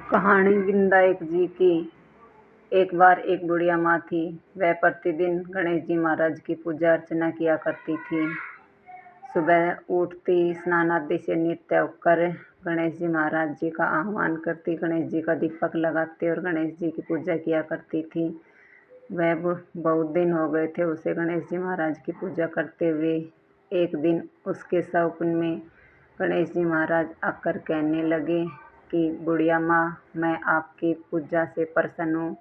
कहानी विनायक जी की। एक बार एक बुढ़िया माँ थी। वह प्रतिदिन गणेश जी महाराज की पूजा अर्चना किया करती थी। सुबह उठती, स्नान आदि से नित्य होकर गणेश जी महाराज जी का आह्वान करती, गणेश जी का दीपक लगाती और गणेश जी की पूजा किया करती थी। वह बहुत दिन हो गए थे उसे गणेश जी महाराज की पूजा करते हुए। एक दिन उसके स्वप्न में गणेश जी महाराज आकर कहने लगे कि बुढ़िया माँ, मैं आपकी पूजा से प्रसन्न हूँ,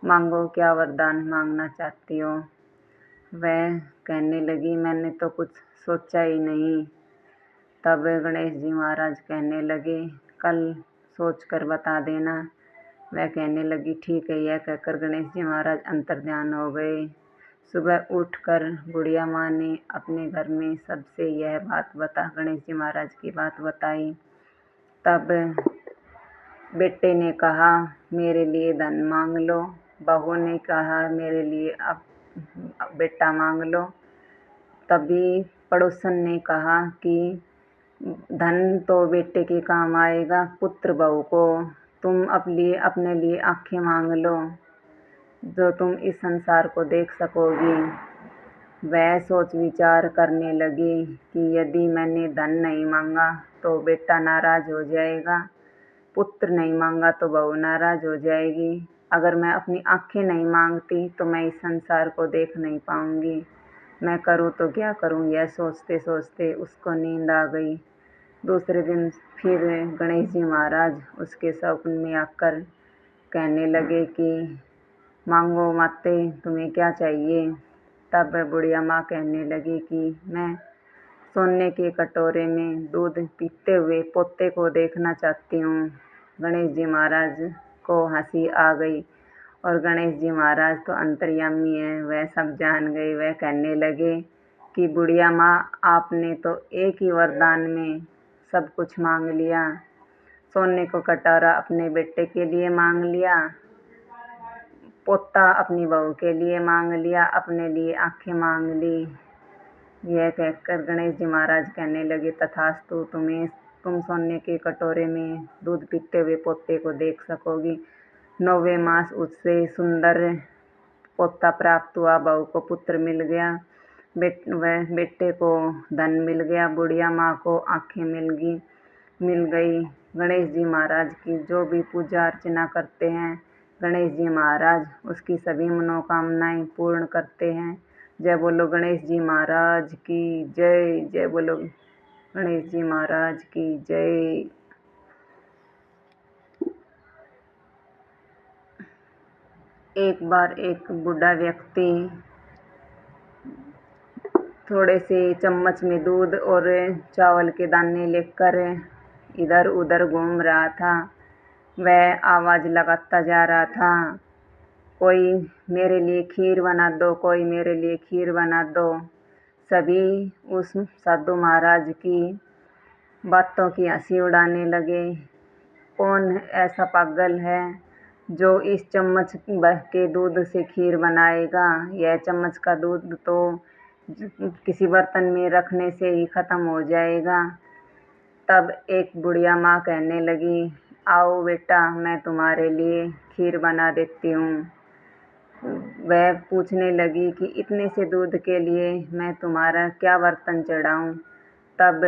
मांगो क्या वरदान मांगना चाहती हो। वह कहने लगी, मैंने तो कुछ सोचा ही नहीं। तब गणेश जी महाराज कहने लगे, कल सोच कर बता देना। वह कहने लगी, ठीक है। यह कहकर गणेश जी महाराज अंतर्ध्यान हो गए। सुबह उठकर बुढ़िया माँ ने अपने घर में सबसे यह बात गणेश जी महाराज की बात बताई। तब बेटे ने कहा, मेरे लिए धन मांग लो। बहू ने कहा, मेरे लिए अब बेटा मांग लो। तभी पड़ोसन ने कहा कि धन तो बेटे के काम आएगा, पुत्र बहू को। तुम अपने लिए आंखें मांग लो, जो तुम इस संसार को देख सकोगी। वह सोच विचार करने लगी कि यदि मैंने धन नहीं मांगा तो बेटा नाराज हो जाएगा, पुत्र नहीं मांगा तो बहू नाराज हो जाएगी। अगर मैं अपनी आंखें नहीं मांगती तो मैं इस संसार को देख नहीं पाऊंगी। मैं करूँ तो क्या करूँ। यह सोचते सोचते उसको नींद आ गई। दूसरे दिन फिर गणेश जी महाराज उसके स्वप्न में आकर कहने लगे कि मांगो माते, तुम्हें क्या चाहिए। तब बुढ़िया माँ कहने लगी कि मैं सोने के कटोरे में दूध पीते हुए पोते को देखना चाहती हूँ। गणेश जी महाराज को हंसी आ गई और गणेश जी महाराज तो अंतर्यामी हैं, वह सब जान गए। वह कहने लगे कि बुढ़िया माँ, आपने तो एक ही वरदान में सब कुछ मांग लिया। सोने को कटोरा अपने बेटे के लिए मांग लिया, पोता अपनी बहू के लिए मांग लिया, अपने लिए आंखें मांग ली। यह कहकर गणेश जी महाराज कहने लगे, तथास्तु, तुम सोने के कटोरे में दूध पीते हुए पोते को देख सकोगी। 9वें मास उससे सुंदर पोता प्राप्त हुआ, बहू को पुत्र मिल गया, बेटे को धन मिल गया, बुढ़िया माँ को आंखें मिल गई। गणेश जी महाराज की जो भी पूजा अर्चना करते हैं, गणेश जी महाराज उसकी सभी मनोकामनाएं पूर्ण करते हैं। जय बोलो गणेश जी महाराज की जय। जय बोलो गणेश जी महाराज की जय। एक बार एक बूढ़ा व्यक्ति थोड़े से चम्मच में दूध और चावल के दाने लेकर इधर उधर घूम रहा था। वह आवाज़ लगाता जा रहा था, कोई मेरे लिए खीर बना दो, कोई मेरे लिए खीर बना दो। सभी उस साधु महाराज की बातों की हंसी उड़ाने लगे। कौन ऐसा पागल है जो इस चम्मच के दूध से खीर बनाएगा। यह चम्मच का दूध तो किसी बर्तन में रखने से ही ख़त्म हो जाएगा। तब एक बुढ़िया माँ कहने लगी, आओ बेटा, मैं तुम्हारे लिए खीर बना देती हूँ। वह पूछने लगी कि इतने से दूध के लिए मैं तुम्हारा क्या बर्तन चढ़ाऊँ। तब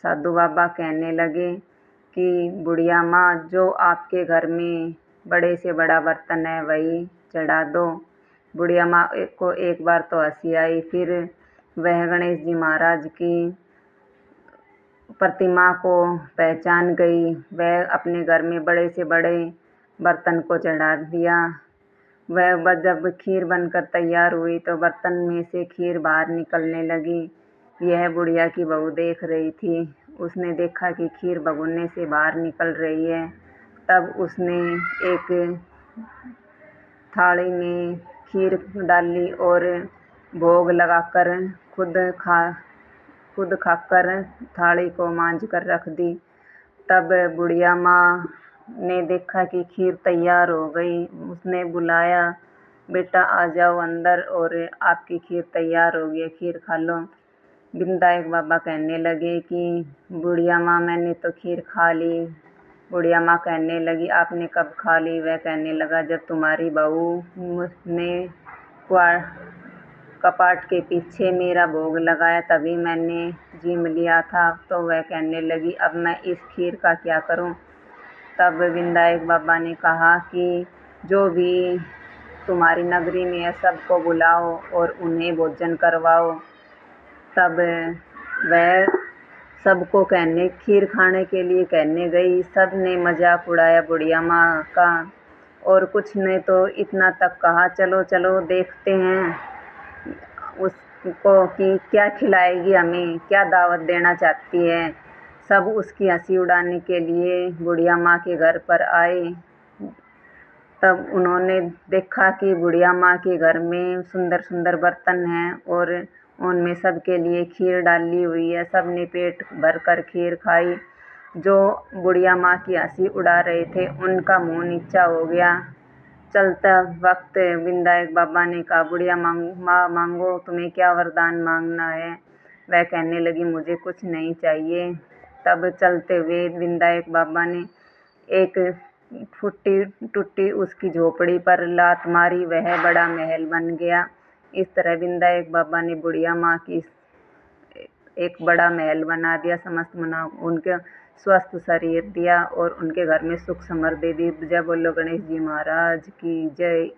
साधु बाबा कहने लगे कि बुढ़िया माँ, जो आपके घर में बड़े से बड़ा बर्तन है वही चढ़ा दो। बुढ़िया माँ को एक बार तो हंसी आई, फिर वह गणेश जी महाराज की प्रतिमा को पहचान गई। वह अपने घर में बड़े से बड़े बर्तन को चढ़ा दिया। वह जब खीर बनकर तैयार हुई तो बर्तन में से खीर बाहर निकलने लगी। यह बुढ़िया की बहू देख रही थी। उसने देखा कि खीर भगोने से बाहर निकल रही है। तब उसने एक थाली में खीर डाली और भोग लगाकर खुद खाकर थाली को मांझ कर रख दी। तब बुढ़िया माँ ने देखा कि खीर तैयार हो गई। उसने बुलाया, बेटा आ जाओ अंदर और आपकी खीर तैयार हो गई, खीर खा लो। विनायक बाबा कहने लगे कि बुढ़िया माँ, मैंने तो खीर खा ली, बुढ़िया माँ कहने लगी, आपने कब खा ली? वह कहने लगा, जब तुम्हारी बहू ने कपाट के पीछे मेरा भोग लगाया तभी मैंने जीम लिया था। तो वह कहने लगी, अब मैं इस खीर का क्या करूं? तब विनायक बाबा ने कहा कि जो भी तुम्हारी नगरी में है सबको बुलाओ और उन्हें भोजन करवाओ। तब वह सबको खीर खाने के लिए कहने गई। सब ने मजाक उड़ाया बुढ़िया माँ का, और कुछ ने तो इतना तक कहा, चलो चलो देखते हैं उसको कि क्या खिलाएगी हमें, क्या दावत देना चाहती है। सब उसकी हंसी उड़ाने के लिए बुढ़िया माँ के घर पर आए। तब उन्होंने देखा कि बुढ़िया माँ के घर में सुंदर सुंदर बर्तन हैं और उनमें सबके लिए खीर डाली हुई है। सब ने पेट भर कर खीर खाई। जो बुढ़िया माँ की हंसी उड़ा रहे थे उनका मुंह नीचा हो गया। चलता वक्त विनायक बाबा ने कहा, बुढ़िया माँ मांगो, तुम्हें क्या वरदान मांगना है? वह कहने लगी, मुझे कुछ नहीं चाहिए। तब चलते हुए विनायक बाबा ने एक फूटी टूटी उसकी झोपड़ी पर लात मारी, वह बड़ा महल बन गया। इस तरह विनायक बाबा ने बुढ़िया माँ की एक बड़ा महल बना दिया। समस्त मना उनके स्वस्थ शरीर दिया और उनके घर में सुख समृद्धि दी। जय बोलो गणेश जी महाराज की जय।